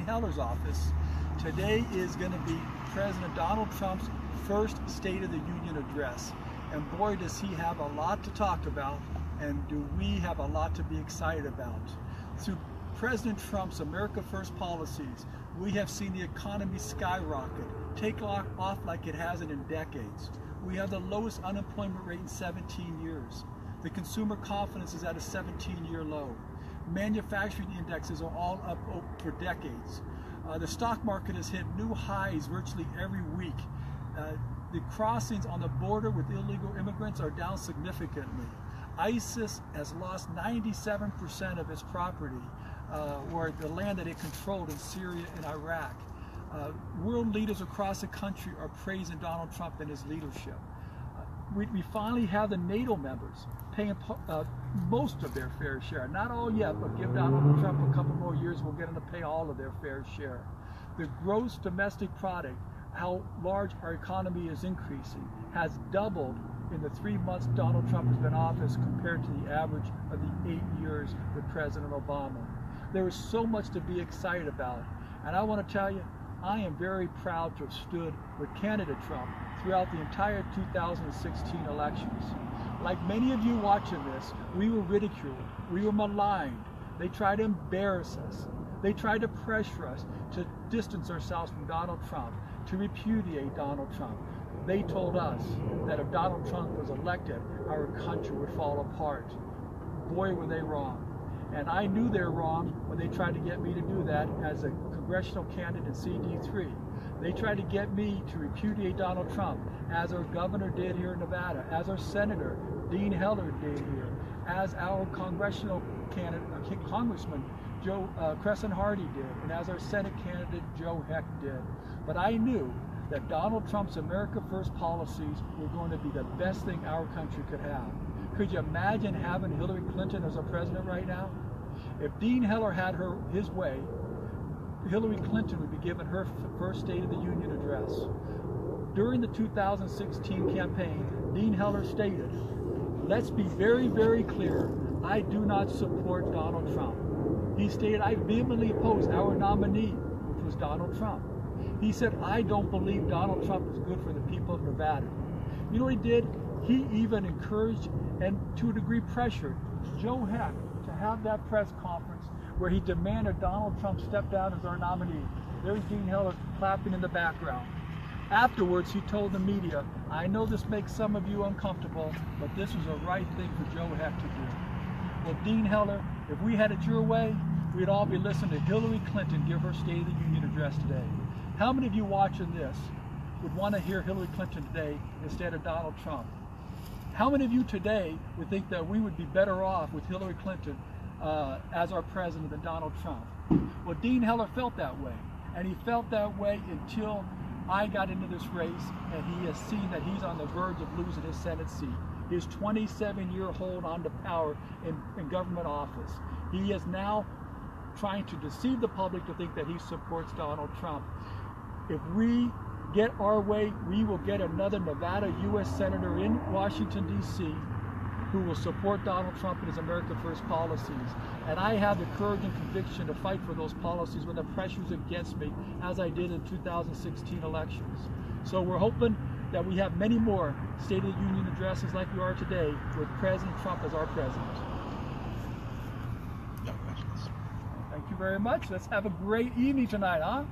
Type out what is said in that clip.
Heller's office. Today is going to be President Donald Trump's first State of the Union address. And boy, does he have a lot to talk about, and do we have a lot to be excited about. Through President Trump's America First policies, we have seen the economy skyrocket, take off like it hasn't in decades. We have the lowest unemployment rate in 17 years. The consumer confidence is at a 17-year low. Manufacturing indexes are all up for decades. The stock market has hit new highs virtually every week. The crossings on the border with illegal immigrants are down significantly. ISIS has lost 97% of its property, or the land that it controlled in Syria and Iraq. World leaders across the country are praising Donald Trump and his leadership. We finally have the NATO members paying most of their fair share. Not all yet, but give Donald Trump a couple more years, we'll get them to pay all of their fair share. The gross domestic product, how large our economy is increasing, has doubled in the 3 months Donald Trump has been in office compared to the average of the 8 years with President Obama. There is so much to be excited about. And I want to tell you, I am very proud to have stood with candidate Trump throughout the entire 2016 elections. Like many of you watching this, we were ridiculed, we were maligned. They tried to embarrass us. They tried to pressure us to distance ourselves from Donald Trump, to repudiate Donald Trump. They told us that if Donald Trump was elected, our country would fall apart. Boy, were they wrong. And I knew they were wrong when they tried to get me to do that as a congressional candidate in CD3. They tried to get me to repudiate Donald Trump, as our governor did here in Nevada, as our senator, Dean Heller, did here, as our congressional candidate, Congressman Joe Crescent Hardy did, and as our Senate candidate Joe Heck did. But I knew that Donald Trump's America First policies were going to be the best thing our country could have. Could you imagine having Hillary Clinton as our president right now? If Dean Heller had his way, Hillary Clinton would be given her first State of the Union address. During the 2016 campaign, Dean Heller stated, "Let's be very, very clear, I do not support Donald Trump." He stated, "I vehemently oppose our nominee," which was Donald Trump. He said, "I don't believe Donald Trump is good for the people of Nevada." You know what he did? He even encouraged and to a degree pressured Joe Heck to have that press conference where he demanded Donald Trump step down as our nominee. There's Dean Heller clapping in the background. Afterwards, he told the media, "I know this makes some of you uncomfortable, but this was the right thing for Joe Heck to do." Well, Dean Heller, if we had it your way, we'd all be listening to Hillary Clinton give her State of the Union address today. How many of you watching this would want to hear Hillary Clinton today instead of Donald Trump? How many of you today would think that we would be better off with Hillary Clinton as our president than Donald Trump? Well, Dean Heller felt that way, and he felt that way until I got into this race, and he has seen that he's on the verge of losing his Senate seat, his 27-year hold on to power in government office. He is now trying to deceive the public to think that he supports Donald Trump. If we get our way, we will get another Nevada U.S. Senator in Washington, D.C. who will support Donald Trump and his America First policies. And I have the courage and conviction to fight for those policies when the pressure's against me, as I did in 2016 elections. So we're hoping that we have many more State of the Union addresses like we are today with President Trump as our president. No questions. Thank you very much. Let's have a great evening tonight, huh?